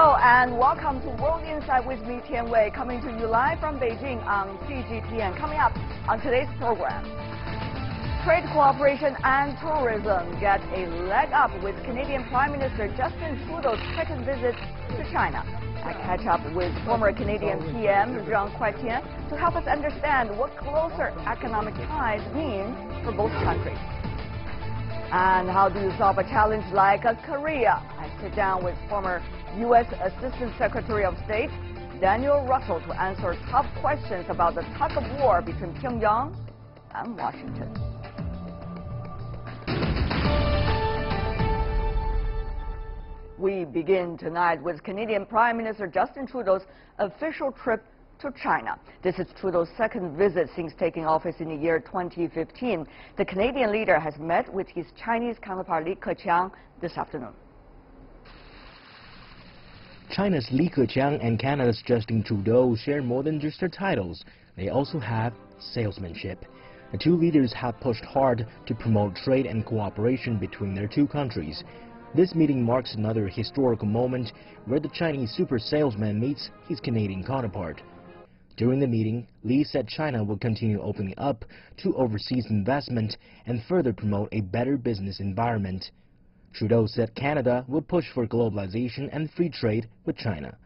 Hello and welcome to World Insight with me, Tian, coming to you live from Beijing on CGTN. Coming up on today's program, trade cooperation and tourism get a leg up with Canadian Prime Minister Justin Trudeau's second visit to China. I catch up with former Canadian PM Jean Chrétien to help us understand what closer economic ties mean for both countries. And how do you solve a challenge like Korea? I sit down with former U.S. Assistant Secretary of State Daniel Russel to answer tough questions about the tug-of-war between Pyongyang and Washington. We begin tonight with Canadian Prime Minister Justin Trudeau's official trip to China. This is Trudeau's second visit since taking office in the year 2015. The Canadian leader has met with his Chinese counterpart Li Keqiang this afternoon. China's Li Keqiang and Canada's Justin Trudeau share more than just their titles. They also have salesmanship. The two leaders have pushed hard to promote trade and cooperation between their two countries. This meeting marks another historical moment where the Chinese super salesman meets his Canadian counterpart. During the meeting, Li said China will continue opening up to overseas investment and further promote a better business environment. Trudeau said Canada will push for globalization and free trade with China.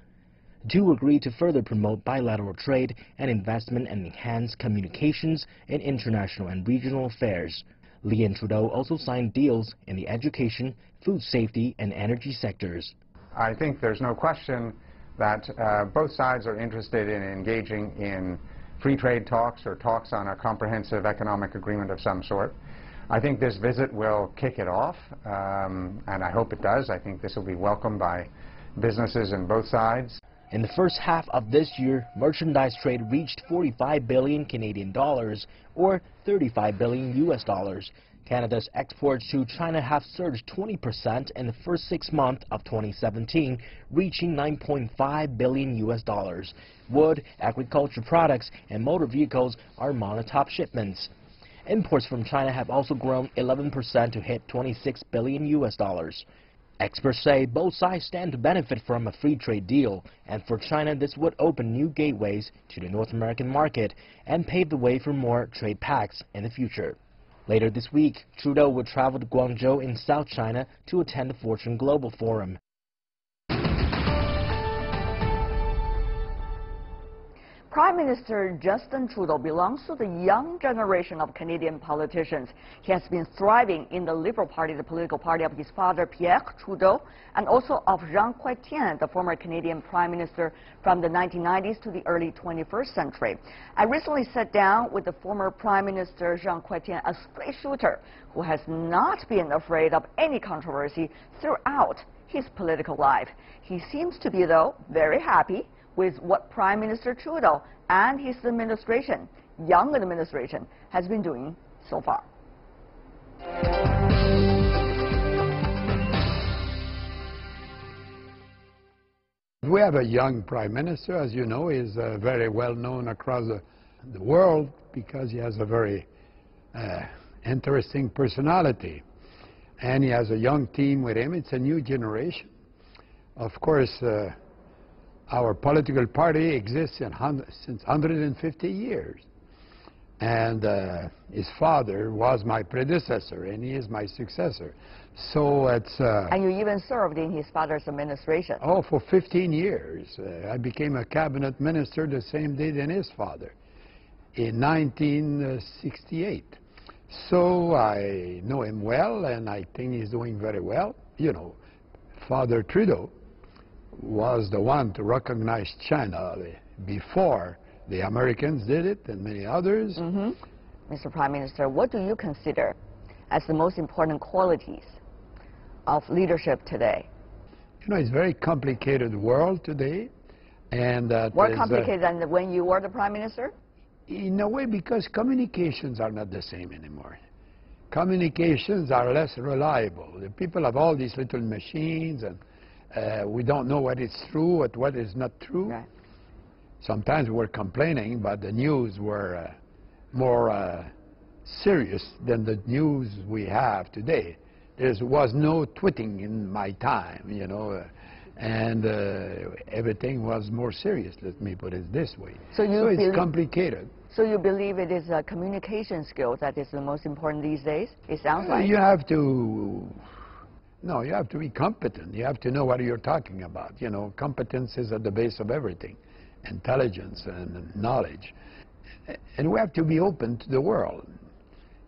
The two agreed to further promote bilateral trade and investment and enhance communications in international and regional affairs. Li and Trudeau also signed deals in the education, food safety and energy sectors. I think there's no question that both sides are interested in engaging in free trade talks or talks on a comprehensive economic agreement of some sort. I think this visit will kick it off, and I hope it does. I think this will be welcomed by businesses on both sides. In the first half of this year, merchandise trade reached 45 billion Canadian dollars or 35 billion US dollars. Canada's exports to China have surged 20% in the first 6 months of 2017, reaching 9.5 billion US dollars. Wood, agriculture products, and motor vehicles are among the top shipments. Imports from China have also grown 11% to hit 26 billion US dollars. Experts say both sides stand to benefit from a free trade deal, and for China this would open new gateways to the North American market and pave the way for more trade pacts in the future. Later this week, Trudeau will travel to Guangzhou in South China to attend the Fortune Global Forum. Prime Minister Justin Trudeau belongs to the young generation of Canadian politicians. He has been thriving in the Liberal Party, the political party of his father Pierre Trudeau, and also of Jean Chrétien, the former Canadian Prime Minister from the 1990s to the early 21st century. I recently sat down with the former Prime Minister Jean Chrétien, a straight shooter who has not been afraid of any controversy throughout his political life. He seems to be, though, very happy with what Prime Minister Trudeau and his administration, young administration, has been doing so far. We have a young Prime Minister, as you know. He's very well known across the world because he has a very interesting personality. And he has a young team with him. It's a new generation. Of course, our political party exists since 150 years. And his father was my predecessor, and he is my successor. So it's... and you even served in his father's administration. Oh, for 15 years. I became a cabinet minister the same day than his father, in 1968. So I know him well, and I think he's doing very well. You know, Father Trudeau was the one to recognize China before the Americans did it and many others. Mr. Prime Minister, what do you consider as the most important qualities of leadership today? You know, it's a very complicated world today. And more complicated than when you were the Prime Minister? In a way, because communications are not the same anymore. Communications are less reliable. The people have all these little machines, and we don't know what is true and what is not true. Right. Sometimes we're complaining, but the news were more serious than the news we have today. There was no tweeting in my time, you know. and everything was more serious, let me put it this way. So it's complicated. So you believe it is a communication skill that is the most important these days? It sounds like. You have to, no, you have to be competent. You have to know what you're talking about. You know, competence is at the base of everything, intelligence and knowledge. And we have to be open to the world.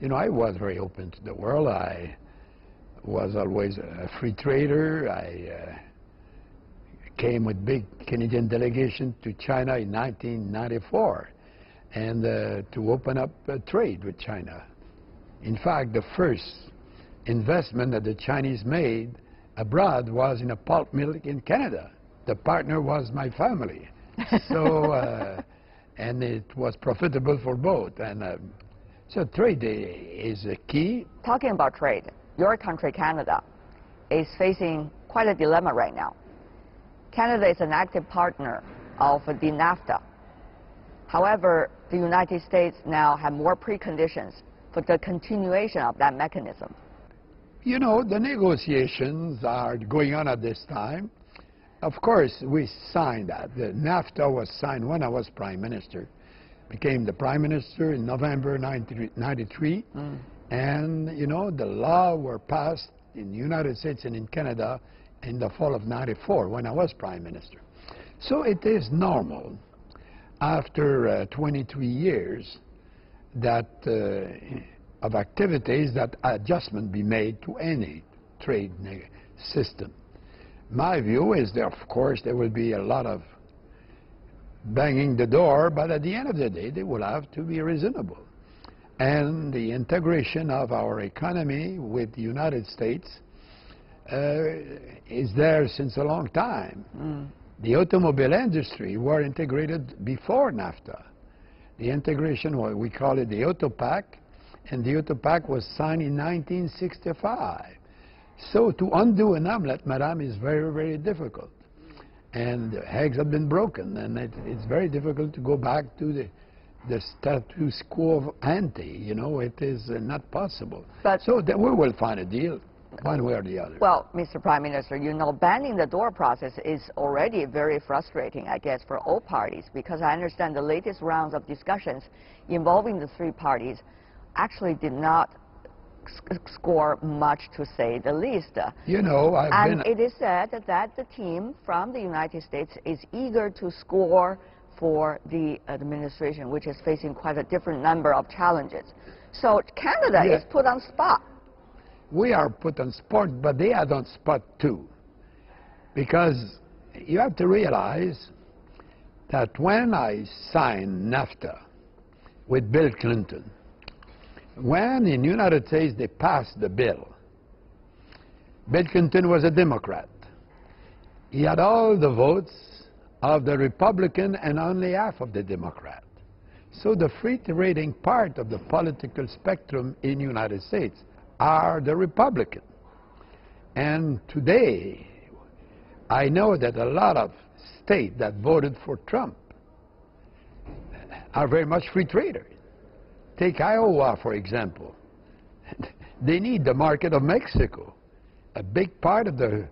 You know, I was very open to the world. I was always a free trader. I came with big Canadian delegation to China in 1994 and to open up trade with China. In fact, the first investment that the Chinese made abroad was in a pulp mill in Canada. The partner was my family. So, and it was profitable for both. And so trade is a key. Talking about trade, your country, Canada, is facing quite a dilemma right now. Canada is an active partner of the NAFTA. However, the United States now have more preconditions for the continuation of that mechanism. You know, the negotiations are going on at this time. Of course, we signed that. The NAFTA was signed when I was Prime Minister. Became the Prime Minister in November 1993. And, you know, the law were passed in the United States and in Canada in the fall of '94 when I was Prime Minister. So it is normal after 23 years that of activities that adjustment be made to any trade system. My view is that, of course, there will be a lot of banging the door, but at the end of the day, they will have to be reasonable. And the integration of our economy with the United States is there since a long time. The automobile industry were integrated before NAFTA. The integration, we call it the Auto Pact, and the Auto Pact was signed in 1965. So to undo an omelette, madame, is very, very difficult. And eggs have been broken, and it's very difficult to go back to the status quo of ante. You know, it is not possible. But so that we will find a deal, one way or the other. Well, Mr. Prime Minister, you know, banning the door process is already very frustrating, I guess, for all parties, because I understand the latest rounds of discussions involving the three parties actually did not score much, to say the least. You know, it is said that the team from the United States is eager to score for the administration, which is facing quite a different number of challenges. So Canada is put on spot. We are put on spot, but they are on spot too. Because you have to realize that when I signed NAFTA with Bill Clinton, when in the United States they passed the bill, Bill Clinton was a Democrat. He had all the votes of the Republican and only half of the Democrat. So the free trading part of the political spectrum in the United States are the Republican. And today, I know that a lot of states that voted for Trump are very much free traders. Take Iowa, for example. They need the market of Mexico. A big part of the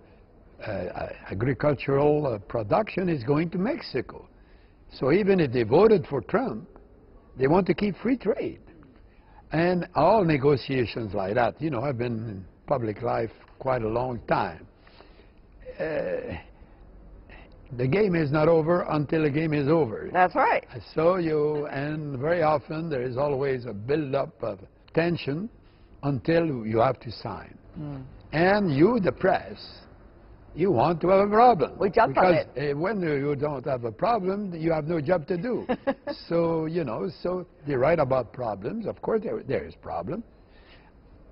agricultural production is going to Mexico. So even if they voted for Trump, they want to keep free trade. And all negotiations like that, you know, I've been in public life quite a long time. The game is not over until the game is over. That's right. So and very often there is always a build-up of tension until you have to sign. And you, the press, you want to have a problem. We jump on it. Because when you don't have a problem, you have no job to do. So, you know, so they write about problems. Of course, there is problem.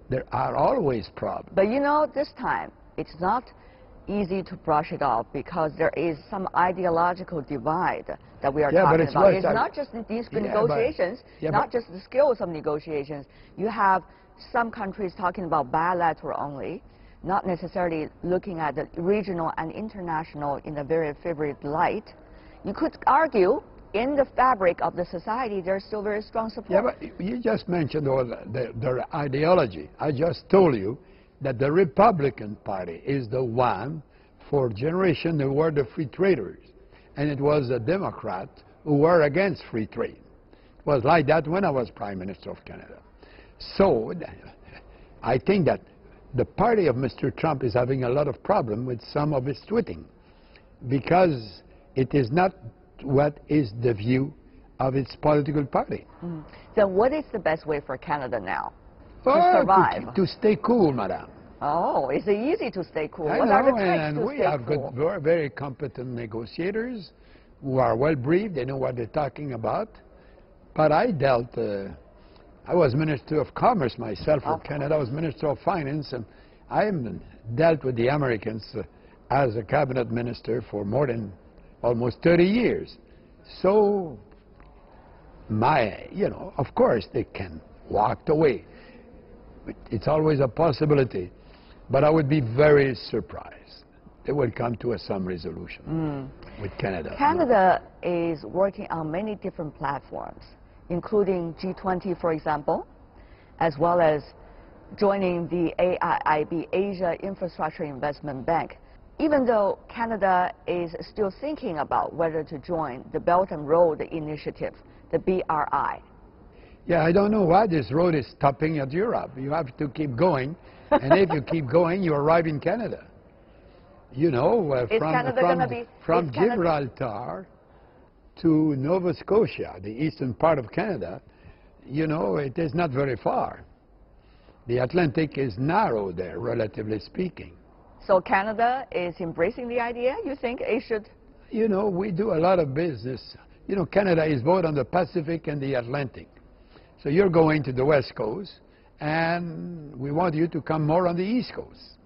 There are always problems. But, you know, this time, it's not easy to brush it off because there is some ideological divide that we are talking about. It's not just these negotiations, not just the skills of negotiations. You have some countries talking about bilateral only, not necessarily looking at the regional and international in a very favorite light. You could argue in the fabric of the society there's still very strong support. Yeah, but you just mentioned all the ideology. I just told you that the Republican Party is the one for generations who were the free traders, and it was the Democrats who were against free trade. It was like that when I was Prime Minister of Canada. So I think that the party of Mr. Trump is having a lot of problem with some of his tweeting, because it is not what is the view of its political party. Then what is the best way for Canada now to survive? To stay cool, madam. Oh, it's easy to stay cool. I What are the know, tricks and to we stay have cool? good, very competent negotiators who are well briefed. They know what they're talking about. But I dealt. I was Minister of Commerce myself for Canada. I was Minister of Finance, and I dealt with the Americans as a cabinet minister for more than almost 30 years. So, of course, they can walk away. It's always a possibility. But I would be very surprised. They will come to some resolution with Canada. Canada is working on many different platforms, including G20, for example, as well as joining the AIIB, Asia Infrastructure Investment Bank, even though Canada is still thinking about whether to join the Belt and Road Initiative, the BRI. Yeah, I don't know why this road is stopping at Europe. You have to keep going, and if you keep going, you arrive in Canada. You know, from Gibraltar to Nova Scotia, the eastern part of Canada, you know, it is not very far. The Atlantic is narrow there, relatively speaking. So Canada is embracing the idea? You think it should? You know, we do a lot of business. You know, Canada is both on the Pacific and the Atlantic. So you're going to the West Coast, and we want you to come more on the East Coast.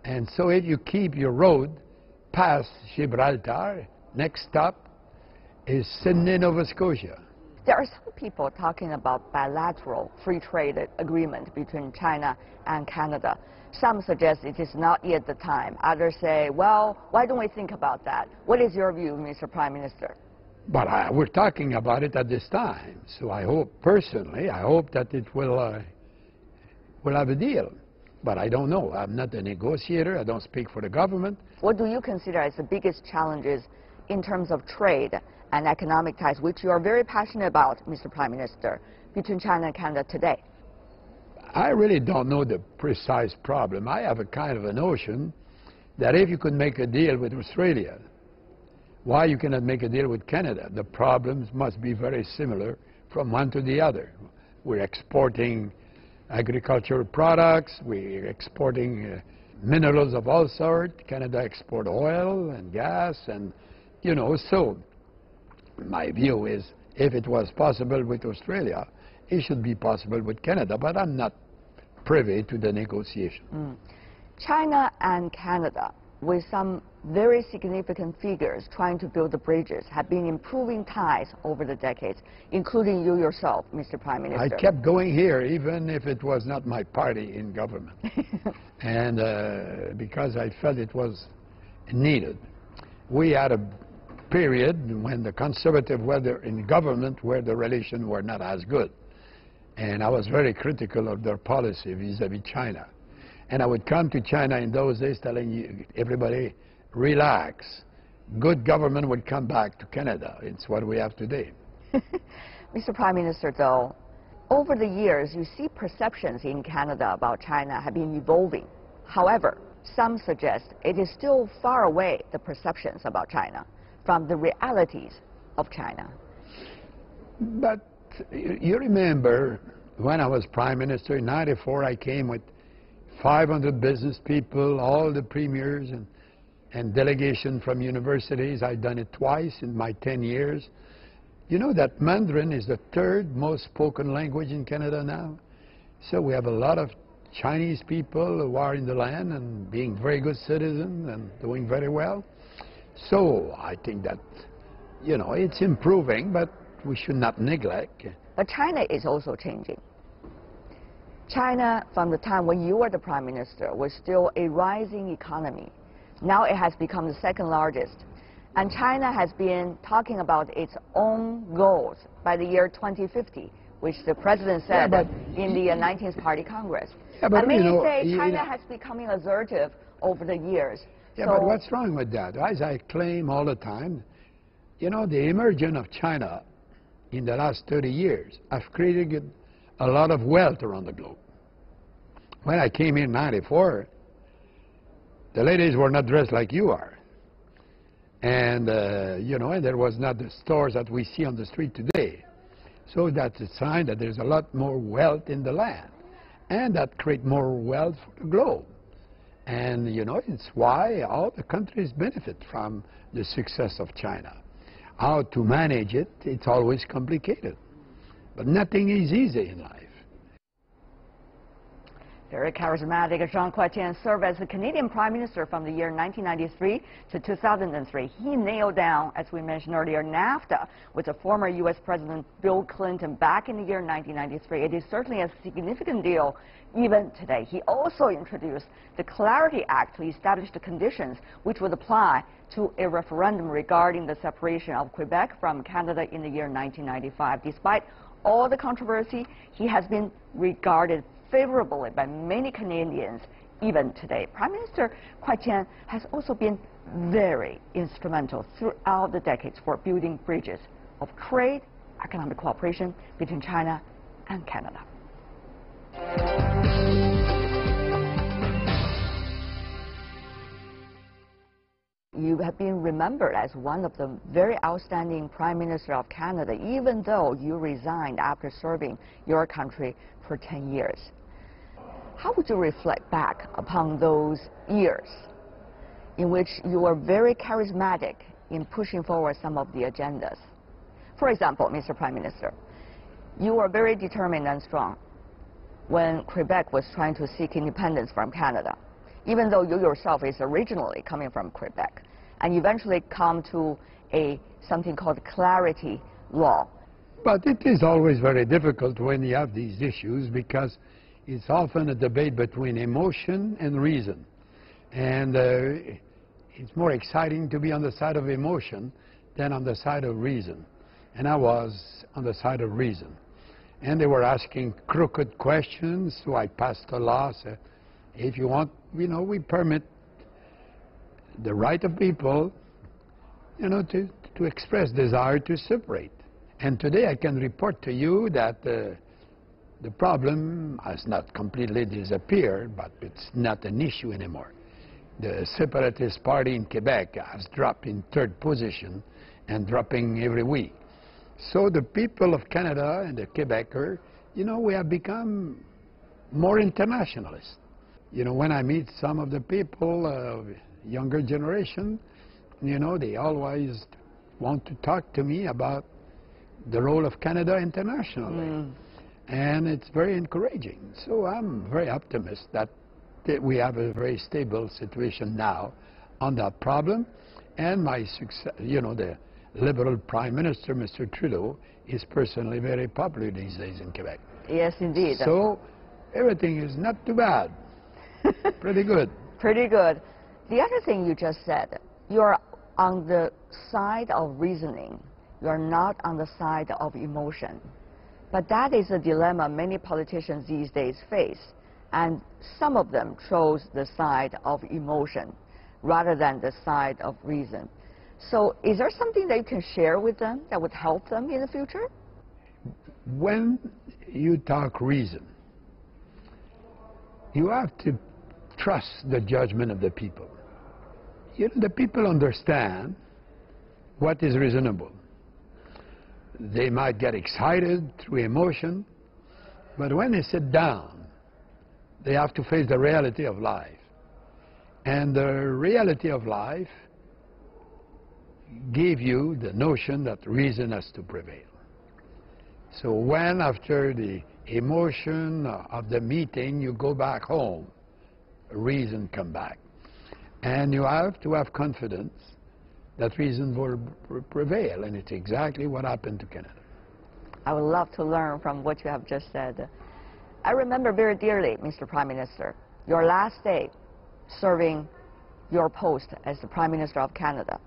And so if you keep your road past Gibraltar, next stop is Sydney, Nova Scotia. There are some people talking about bilateral free trade agreement between China and Canada. Some suggest it is not yet the time. Others say, well, why don't we think about that? What is your view, Mr. Prime Minister? But we're talking about it at this time. So I hope, personally, I hope that it will have a deal. But I don't know. I'm not a negotiator. I don't speak for the government. What do you consider as the biggest challenges in terms of trade and economic ties, which you are very passionate about, Mr. Prime Minister, between China and Canada today? I really don't know the precise problem. I have a kind of a notion that if you could make a deal with Australia, why you cannot make a deal with Canada? The problems must be very similar from one to the other. We're exporting agricultural products, we're exporting minerals of all sorts. Canada export oil and gas, and you know, so my view is if it was possible with Australia, it should be possible with Canada, but I'm not privy to the negotiation. China and Canada, with some very significant figures trying to build the bridges, have been improving ties over the decades, including you yourself, Mr. Prime Minister. I kept going here, even if it was not my party in government, and because I felt it was needed. We had a period when the Conservative were in government where the relations were not as good, and I was very critical of their policy vis-à-vis China. And I would come to China in those days telling everybody, relax. Good government would come back to Canada. It's what we have today. Mr. Prime Minister, though, over the years, you see perceptions in Canada about China have been evolving. However, some suggest it is still far away, the perceptions about China, from the realities of China. But you remember when I was Prime Minister in '94, I came with 500 business people, all the premiers and delegation from universities. I've done it twice in my 10 years. You know that Mandarin is the third most spoken language in Canada now. So we have a lot of Chinese people who are in the land and being very good citizens and doing very well. So I think that, you know, it's improving, but we should not neglect. But China is also changing. China, from the time when you were the Prime Minister, was still a rising economy. Now it has become the second largest. And China has been talking about its own goals by the year 2050, which the President said in the 19th Party Congress. Yeah, but and many you know, say China has becoming assertive over the years. Yeah, So but what's wrong with that? As I claim all the time, you know, the emergence of China in the last 30 years have created a lot of wealth around the globe. When I came in '94, the ladies were not dressed like you are. And, you know, and there was not the stores that we see on the street today. So that's a sign that there's a lot more wealth in the land. And that creates more wealth for the globe. And, you know, it's why all the countries benefit from the success of China. How to manage it, it's always complicated. But nothing is easy in life. very charismatic Jean Chrétien served as the Canadian Prime Minister from the year 1993 to 2003. He nailed down, as we mentioned earlier, NAFTA with the former U.S. President Bill Clinton back in the year 1993. It is certainly a significant deal even today. He also introduced the Clarity Act to establish the conditions which would apply to a referendum regarding the separation of Quebec from Canada in the year 1995. Despite all the controversy, he has been regarded favorably by many Canadians even today. Prime Minister Chrétien has also been very instrumental throughout the decades for building bridges of trade, economic cooperation between China and Canada. You have been remembered as one of the very outstanding Prime Minister of Canada, even though you resigned after serving your country for 10 years. How would you reflect back upon those years in which you were very charismatic in pushing forward some of the agendas? For example, Mr. Prime Minister, you were very determined and strong when Quebec was trying to seek independence from Canada, even though you yourself is originally coming from Quebec, and eventually come to something called Clarity Law. But it is always very difficult when you have these issues because it's often a debate between emotion and reason. And it's more exciting to be on the side of emotion than on the side of reason. And I was on the side of reason. And they were asking crooked questions, so I passed a law, said, if you want, you know, we permit the right of people, you know, to express desire to separate. And today I can report to you that the problem has not completely disappeared, but it's not an issue anymore. The separatist party in Quebec has dropped in third position and dropping every week. So the people of Canada and the Quebecers, you know, we have become more internationalist. You know, when I meet some of the people of younger generation, you know, they always want to talk to me about the role of Canada internationally. And it's very encouraging. So I'm very optimistic that we have a very stable situation now on that problem. And my success, you know, the Liberal Prime Minister, Mr. Trudeau, is personally very popular these days in Quebec. Yes, indeed. So everything is not too bad. Pretty good. Pretty good. The other thing you just said, you're on the side of reasoning. You're not on the side of emotion. But that is a dilemma many politicians these days face. And some of them chose the side of emotion rather than the side of reason. So is there something that you can share with them that would help them in the future? When you talk reason, you have to trust the judgment of the people. You know, the people understand what is reasonable. They might get excited through emotion, but when they sit down, they have to face the reality of life. And the reality of life gave you the notion that reason has to prevail. So when after the emotion of the meeting you go back home, reason come back. And you have to have confidence that reason will prevail, and it's exactly what happened to Canada. I would love to learn from what you have just said. I remember very dearly, Mr. Prime Minister, your last day serving your post as the Prime Minister of Canada.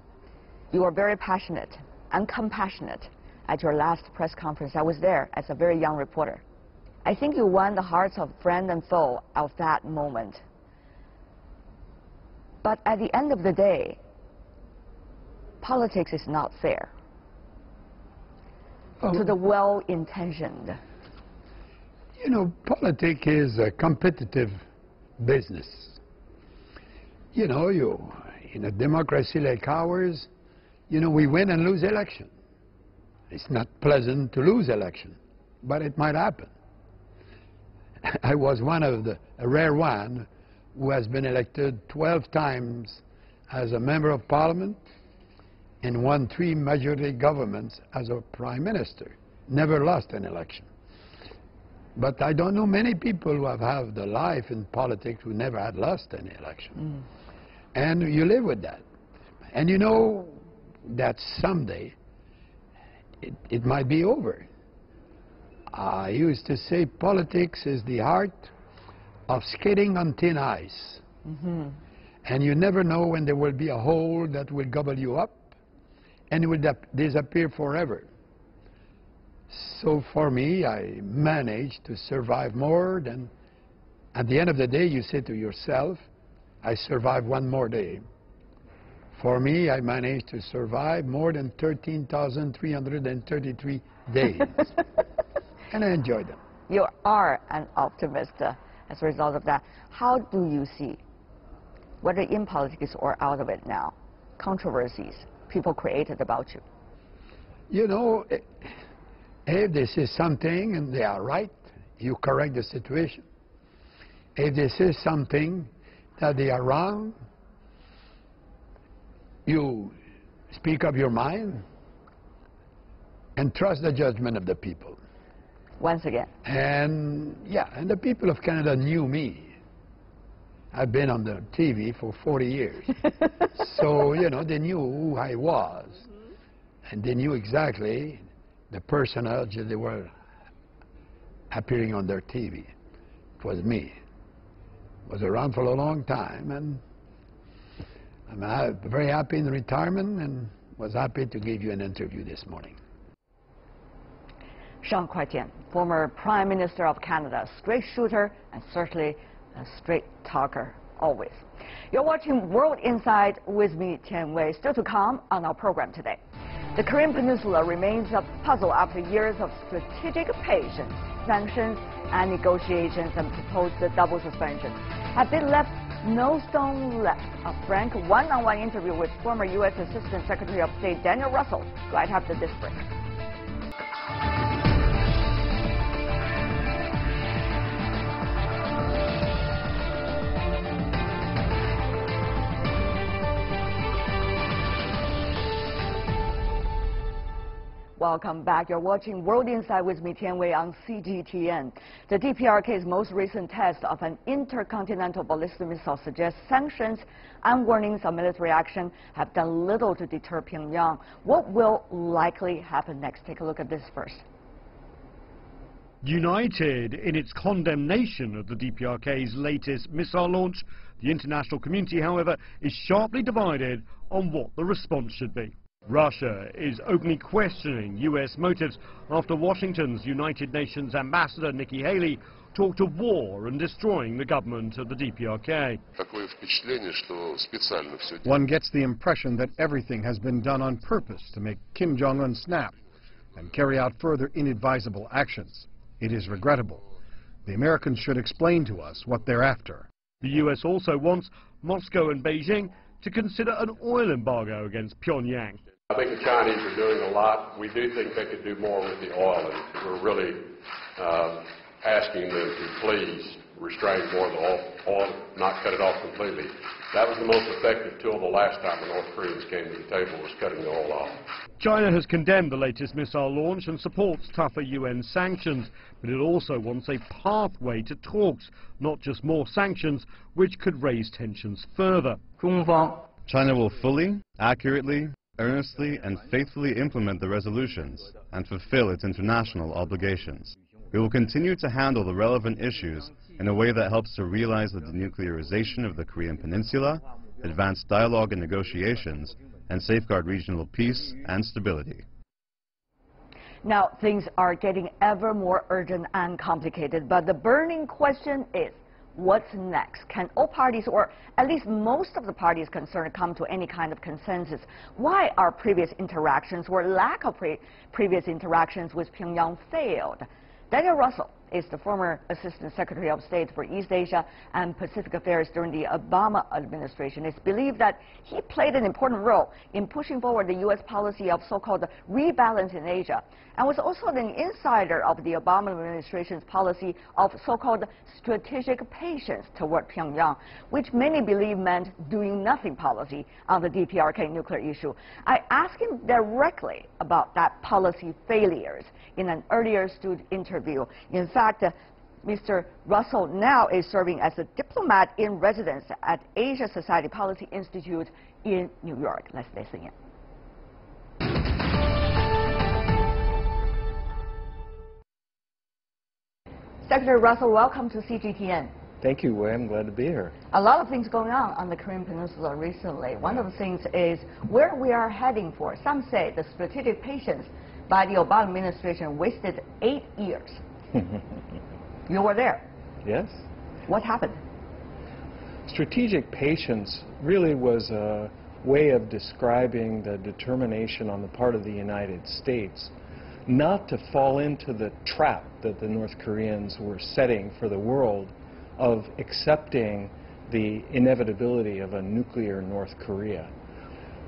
You were very passionate and compassionate at your last press conference. I was there as a very young reporter. I think you won the hearts of friend and foe of that moment. But at the end of the day, politics is not fair to the well-intentioned. You know, politics is a competitive business. You know, in a democracy like ours, you know, we win and lose election. It's not pleasant to lose election, but it might happen. I was one of a rare one who has been elected 12 times as a member of parliament and won 3 majority governments as a prime minister. Never lost an election. But I don't know many people who have had a life in politics who never had lost any election. And you live with that. And you know that someday it might be over. I used to say politics is the art of skating on thin ice. And you never know when there will be a hole that will gobble you up and it will disappear forever. So for me, I managed to survive more than, at the end of the day, you say to yourself, I survived one more day. For me, I managed to survive more than 13,333 days. And I enjoyed them. You are an optimist as a result of that. How do you see, whether in politics or out of it now, controversies people created about you? You know, if they say something and they are right, you correct the situation. If they say something that they are wrong, you speak up your mind and trust the judgment of the people. Once again. And yeah, and the people of Canada knew me. I've been on the TV for 40 years. So, you know, they knew who I was. And they knew exactly the personage that they were appearing on their TV. It was me. Was around for a long time, and I'm very happy in retirement and was happy to give you an interview this morning. Jean Chrétien, former Prime Minister of Canada, straight shooter and certainly a straight talker, always. You're watching World Insight with me, Tian. Still to come on our program today. The Korean Peninsula remains a puzzle after years of strategic patience, sanctions and negotiations and proposed double suspension. Have they left no stone left? A frank one-on-one interview with former U.S. Assistant Secretary of State Daniel Russel right after this break. Welcome back. You're watching World Insight with me, Tian on CGTN. The DPRK's most recent test of an intercontinental ballistic missile suggests sanctions and warnings of military action have done little to deter Pyongyang. What will likely happen next? Take a look at this first. United in its condemnation of the DPRK's latest missile launch, the international community, however, is sharply divided on what the response should be. Russia is openly questioning U.S. motives after Washington's United Nations ambassador Nikki Haley talked of war and destroying the government of the DPRK. One gets the impression that everything has been done on purpose to make Kim Jong-un snap and carry out further inadvisable actions. It is regrettable. The Americans should explain to us what they're after. The U.S. also wants Moscow and Beijing to consider an oil embargo against Pyongyang. I think the Chinese are doing a lot. We do think they could do more with the oil, and we're really asking them to please restrain more of the oil, not cut it off completely. That was the most effective tool the last time the North Koreans came to the table, was cutting the oil off. China has condemned the latest missile launch and supports tougher UN sanctions, but it also wants a pathway to talks, not just more sanctions, which could raise tensions further. China will fully, accurately, earnestly and faithfully implement the resolutions and fulfill its international obligations. We will continue to handle the relevant issues in a way that helps to realize the denuclearization of the Korean Peninsula, advance dialogue and negotiations, and safeguard regional peace and stability. Now, things are getting ever more urgent and complicated, but the burning question is, what's next? Can all parties, or at least most of the parties concerned, come to any kind of consensus? Why our previous interactions or lack of previous interactions with Pyongyang failed? Daniel Russel is the former Assistant Secretary of State for East Asia and Pacific Affairs during the Obama administration. It's believed that he played an important role in pushing forward the U.S. policy of so-called rebalance in Asia, and was also an insider of the Obama administration's policy of so-called strategic patience toward Pyongyang, which many believe meant doing nothing policy on the DPRK nuclear issue. I asked him directly about that policy failures in an earlier interview. In fact, Mr. Russell now is serving as a diplomat in residence at Asia Society Policy Institute in New York. Let's listen in. Secretary Russell, welcome to CGTN. Thank you, Wei. I'm glad to be here. A lot of things going on the Korean Peninsula recently. One of the things is where we are heading for. Some say the strategic patience by the Obama administration wasted 8 years. You were there. Yes. What happened? Strategic patience really was a way of describing the determination on the part of the United States not to fall into the trap that the North Koreans were setting for the world of accepting the inevitability of a nuclear North Korea.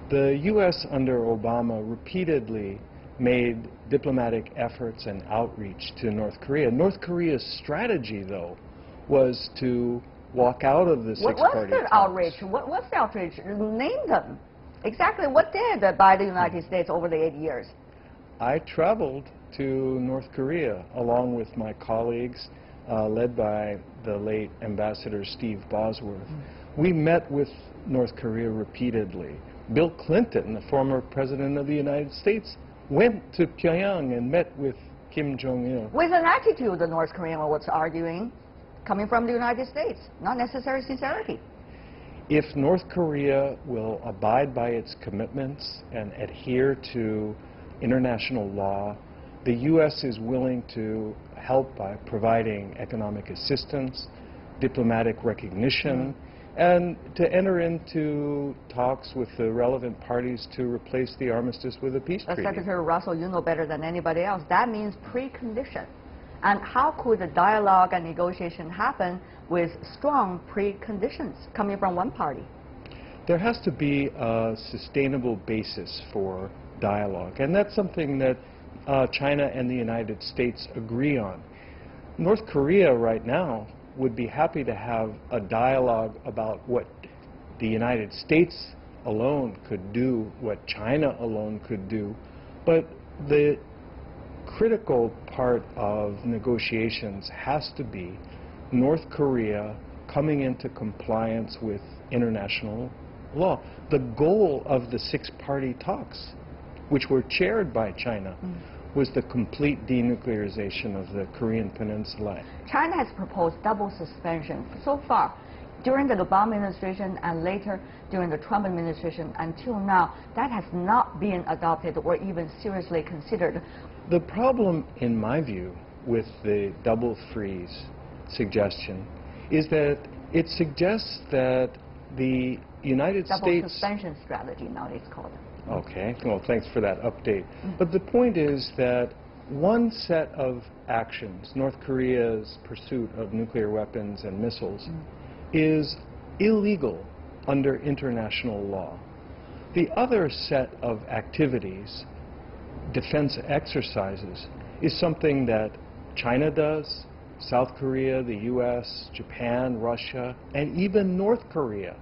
The U.S. under Obama repeatedly made diplomatic efforts and outreach to North Korea. North Korea's strategy, though, was to walk out of the six-party talks. What's the outreach? What's the outreach? Name them. Exactly what did by the United States over the 8 years? I traveled to North Korea along with my colleagues, led by the late Ambassador Steve Bosworth. We met with North Korea repeatedly. Bill Clinton, the former President of the United States, went to Pyongyang and met with Kim Jong-il. With an attitude, the North Korean was arguing, coming from the United States, not necessary sincerity. If North Korea will abide by its commitments and adhere to international law, the U.S. is willing to help by providing economic assistance, diplomatic recognition, and to enter into talks with the relevant parties to replace the armistice with a peace treaty. Secretary Russell, you know better than anybody else. That means precondition. And how could a dialogue and negotiation happen with strong preconditions coming from one party? There has to be a sustainable basis for dialogue, and that's something that China and the United States agree on. North Korea right now would be happy to have a dialogue about what the United States alone could do, what China alone could do, but the critical part of negotiations has to be North Korea coming into compliance with international law. The goal of the six-party talks, which were chaired by China, was the complete denuclearization of the Korean Peninsula. China has proposed double suspension so far. During the Obama administration and later during the Trump administration, until now, that has not been adopted or even seriously considered. The problem, in my view, with the double freeze suggestion is that it suggests that the United States... Double suspension strategy, now it's called. Okay, well, thanks for that update. But the point is that one set of actions, North Korea's pursuit of nuclear weapons and missiles, is illegal under international law. The other set of activities, defense exercises, is something that China does, South Korea, the U.S., Japan, Russia, and even North Korea.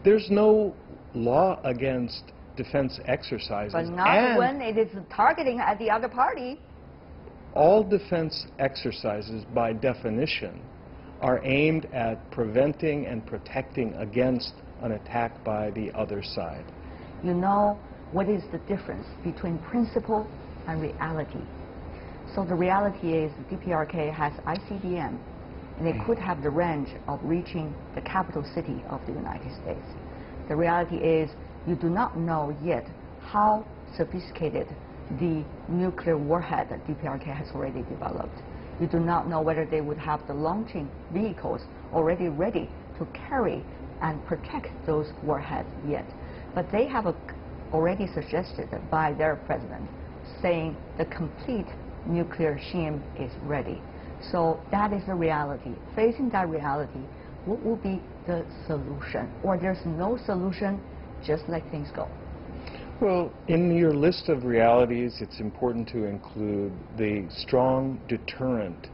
There's no law against defense exercises. But not when it is targeting at the other party. All defense exercises, by definition, are aimed at preventing and protecting against an attack by the other side. You know what is the difference between principle and reality. So the reality is the DPRK has ICBM, and it could have the range of reaching the capital city of the United States. The reality is you do not know yet how sophisticated the nuclear warhead that DPRK has already developed. You do not know whether they would have the launching vehicles already ready to carry and protect those warheads yet. But they have already suggested by their president, saying the complete nuclear regime is ready. So that is the reality. Facing that reality, what will be the solution? Or there's no solution, just let things go? Well, in your list of realities, it's important to include the strong deterrent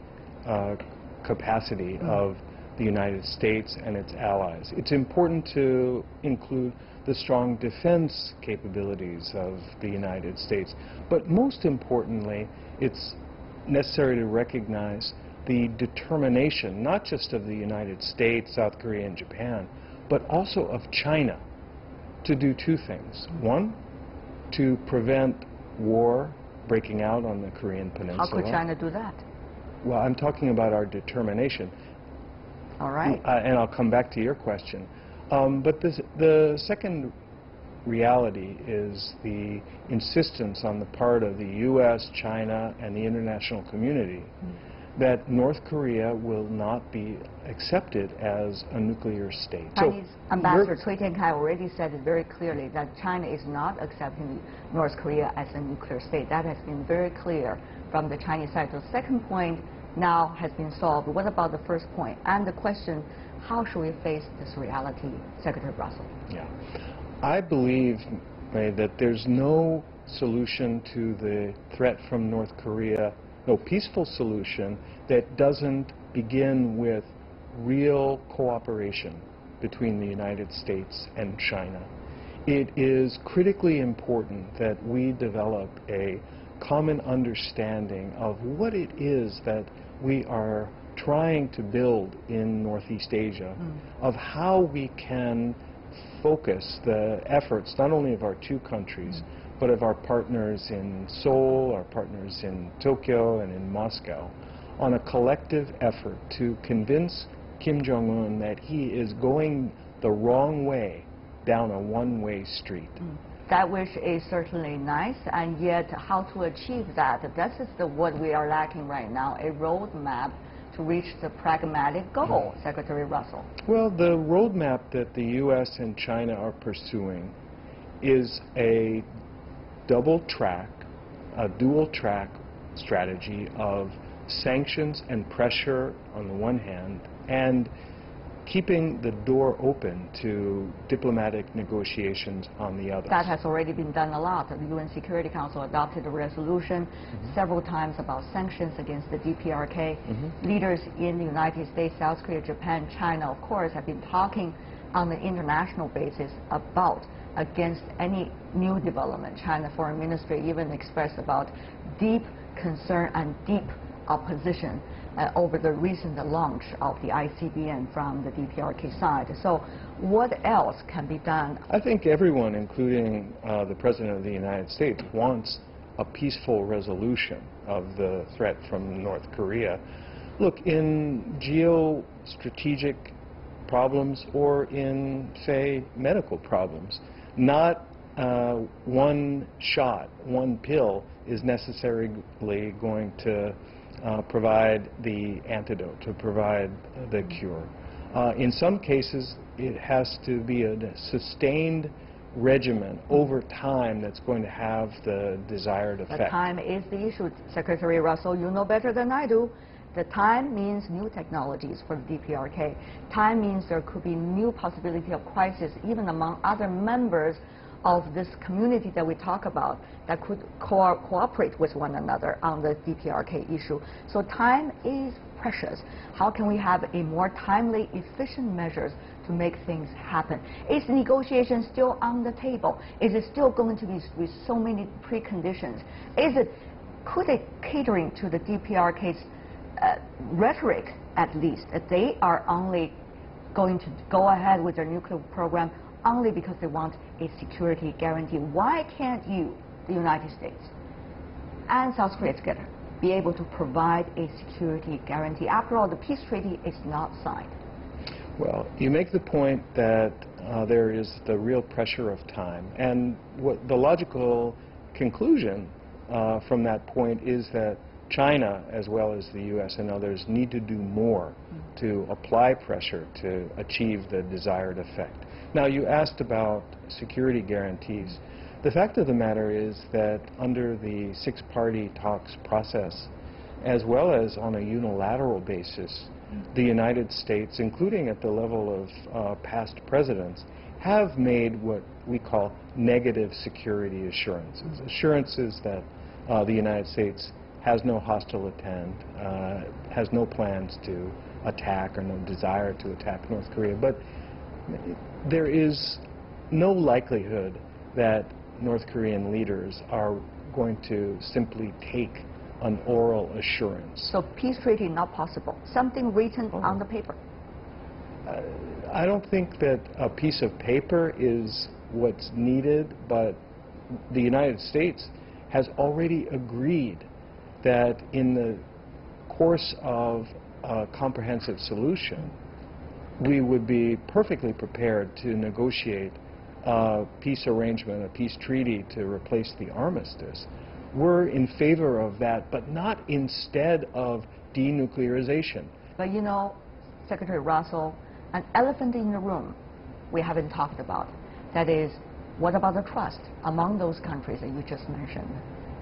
capacity of the United States and its allies. It's important to include the strong defense capabilities of the United States. But most importantly, it's necessary to recognize the determination, not just of the United States, South Korea, and Japan, but also of China to do two things. One, to prevent war breaking out on the Korean Peninsula. How could China do that? Well, I'm talking about our determination. All right. And I'll come back to your question. But the second reality is the insistence on the part of the U.S., China, and the international community that North Korea will not be accepted as a nuclear state. Chinese Ambassador Chrétien already said it very clearly that China is not accepting North Korea as a nuclear state. That has been very clear from the Chinese side. So the second point now has been solved. What about the first point? And the question, how should we face this reality, Secretary Russel? Yeah. I believe, May, that there's no solution to the threat from North Korea, no peaceful solution that doesn't begin with real cooperation between the United States and China. It is critically important that we develop a common understanding of what it is that we are trying to build in Northeast Asia, of how we can focus the efforts not only of our two countries, but of our partners in Seoul, our partners in Tokyo and in Moscow, on a collective effort to convince Kim Jong-un that he is going the wrong way down a one-way street. That wish is certainly nice, and yet how to achieve that? This is what we are lacking right now, a roadmap to reach the pragmatic goal, Secretary Russell. Well, the roadmap that the U.S. and China are pursuing is a double-track, a dual-track strategy of sanctions and pressure on the one hand, and keeping the door open to diplomatic negotiations on the other. That has already been done a lot. The UN Security Council adopted a resolution several times about sanctions against the DPRK. Leaders in the United States, South Korea, Japan, China, of course, have been talking on an international basis about against any new development. China Foreign Ministry even expressed about deep concern and deep opposition over the recent launch of the ICBM from the DPRK side. So what else can be done? I think everyone, including the President of the United States, wants a peaceful resolution of the threat from North Korea. Look, in geostrategic problems or in, say, medical problems, not one shot, one pill is necessarily going to provide the antidote, to provide the cure. In some cases, it has to be a sustained regimen over time that's going to have the desired effect. The time is the issue, Secretary Russell. You know better than I do. The time means new technologies for the DPRK. Time means there could be new possibility of crisis even among other members of this community that we talk about that could cooperate with one another on the DPRK issue. So time is precious. How can we have a more timely, efficient measures to make things happen? Is negotiation still on the table? Is it still going to be with so many preconditions? Could it catering to the DPRK's rhetoric, at least, that they are only going to go ahead with their nuclear program only because they want a security guarantee? Why can't you, the United States, and South Korea together, be able to provide a security guarantee? After all, the peace treaty is not signed. Well, you make the point that there is the real pressure of time. And what the logical conclusion from that point is that China, as well as the U.S. and others, need to do more to apply pressure to achieve the desired effect. Now, you asked about security guarantees. The fact of the matter is that under the six-party talks process, as well as on a unilateral basis, the United States, including at the level of past presidents, have made what we call negative security assurances. Assurances that the United States has no hostile intent, has no plans to attack or no desire to attack North Korea. But there is no likelihood that North Korean leaders are going to simply take an oral assurance. So peace treaty not possible, something written on the paper. I don't think that a piece of paper is what's needed, but the United States has already agreed that in the course of a comprehensive solution, we would be perfectly prepared to negotiate a peace arrangement, a peace treaty to replace the armistice. We're in favor of that, but not instead of denuclearization. But you know, Secretary Russel, an elephant in the room we haven't talked about. That is, what about the trust among those countries that you just mentioned,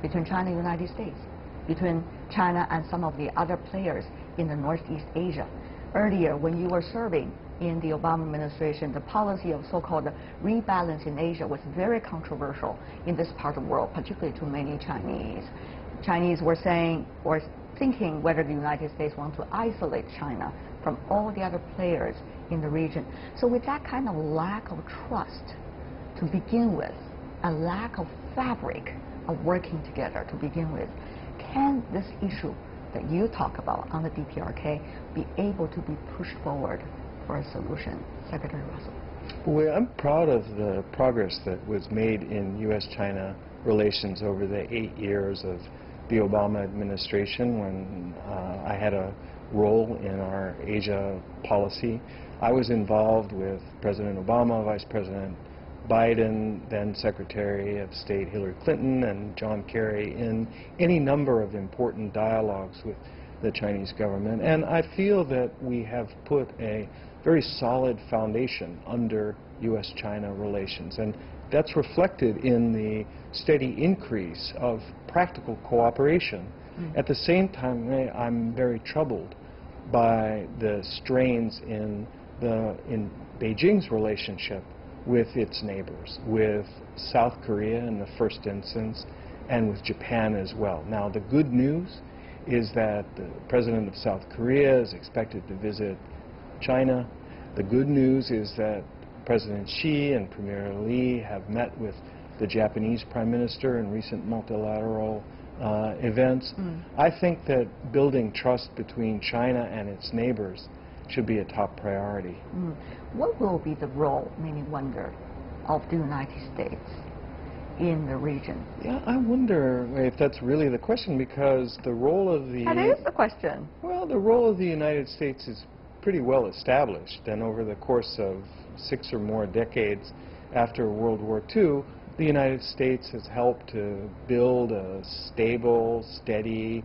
between China and the United States, between China and some of the other players in the Northeast Asia? Earlier, when you were serving in the Obama administration, the policy of so-called rebalance in Asia was very controversial in this part of the world, particularly to many Chinese. Chinese were saying, or thinking whether the United States want to isolate China from all the other players in the region. So with that kind of lack of trust to begin with, a lack of fabric of working together to begin with, can this issue that you talk about on the DPRK be able to be pushed forward for a solution, Secretary Russel? Well, I'm proud of the progress that was made in U.S.-China relations over the 8 years of the Obama administration when I had a role in our Asia policy. I was involved with President Obama, Vice President Biden, then Secretary of State Hillary Clinton, and John Kerry in any number of important dialogues with the Chinese government. And I feel that we have put a very solid foundation under U.S.-China relations. And that's reflected in the steady increase of practical cooperation. At the same time, I'm very troubled by the strains in Beijing's relationship with its neighbors, with South Korea in the first instance, and with Japan as well. Now, the good news is that the president of South Korea is expected to visit China. The good news is that President Xi and Premier Li have met with the Japanese Prime Minister in recent multilateral events. I think that building trust between China and its neighbors should be a top priority. What will be the role, many wonder, of the United States in the region? Yeah, I wonder if that's really the question, because the role of the... That is the question. Well, the role of the United States is pretty well established, and over the course of 6 or more decades after World War II, the United States has helped to build a stable, steady,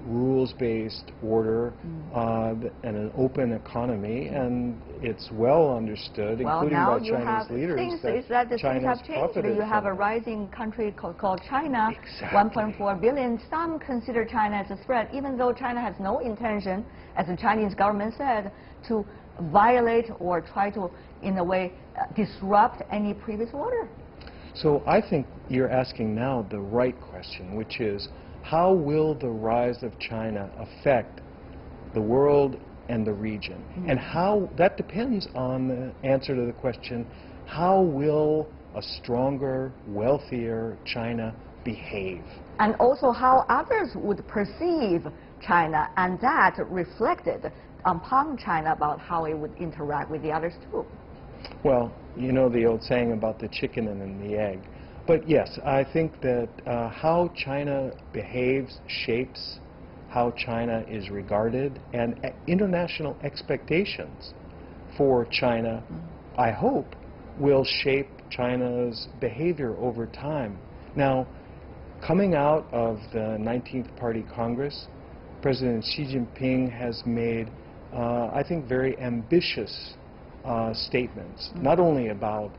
rules-based order and an open economy, and it's well understood, including by Chinese leaders, that China have changed. You have a rising country called China, 1.4 billion. Some consider China as a threat, even though China has no intention, as the Chinese government said, to violate or try to, in a way, disrupt any previous order. So I think you're asking now the right question, which is, how will the rise of China affect the world and the region? And how that depends on the answer to the question, how will a stronger, wealthier China behave? And also how others would perceive China, and that reflected upon China about how it would interact with the others too. Well, you know the old saying about the chicken and the egg. But yes, I think that how China behaves shapes how China is regarded, and international expectations for China, I hope, will shape China's behavior over time. Now, Coming out of the 19th Party Congress, President Xi Jinping has made, I think, very ambitious statements, not only about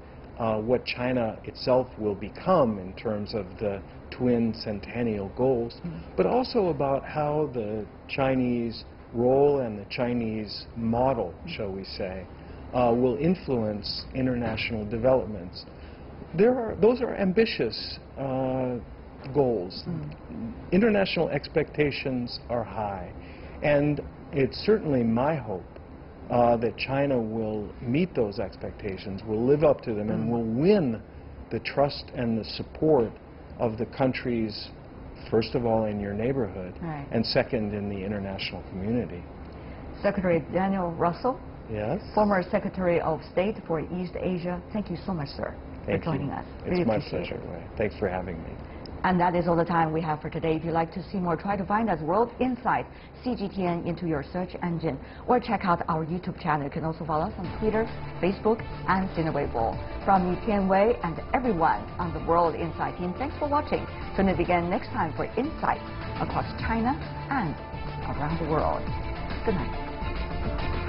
what China itself will become in terms of the twin centennial goals, but also about how the Chinese role and the Chinese model, shall we say, will influence international developments. Those are ambitious goals. International expectations are high, and it's certainly my hope that China will meet those expectations, will live up to them, and will win the trust and the support of the countries, first of all in your neighborhood, and second in the international community. Secretary Daniel Russel, yes, former Secretary of State for East Asia, thank you so much, sir, for joining us. It's my pleasure. Thanks for having me. And that is all the time we have for today. If you'd like to see more, try to find us World Insight CGTN into your search engine, or check out our YouTube channel. You can also follow us on Twitter, Facebook, and Weibo. From me, Tian Wei, and everyone on the World Insight team, thanks for watching. Tune in again next time for insights across China and around the world. Good night.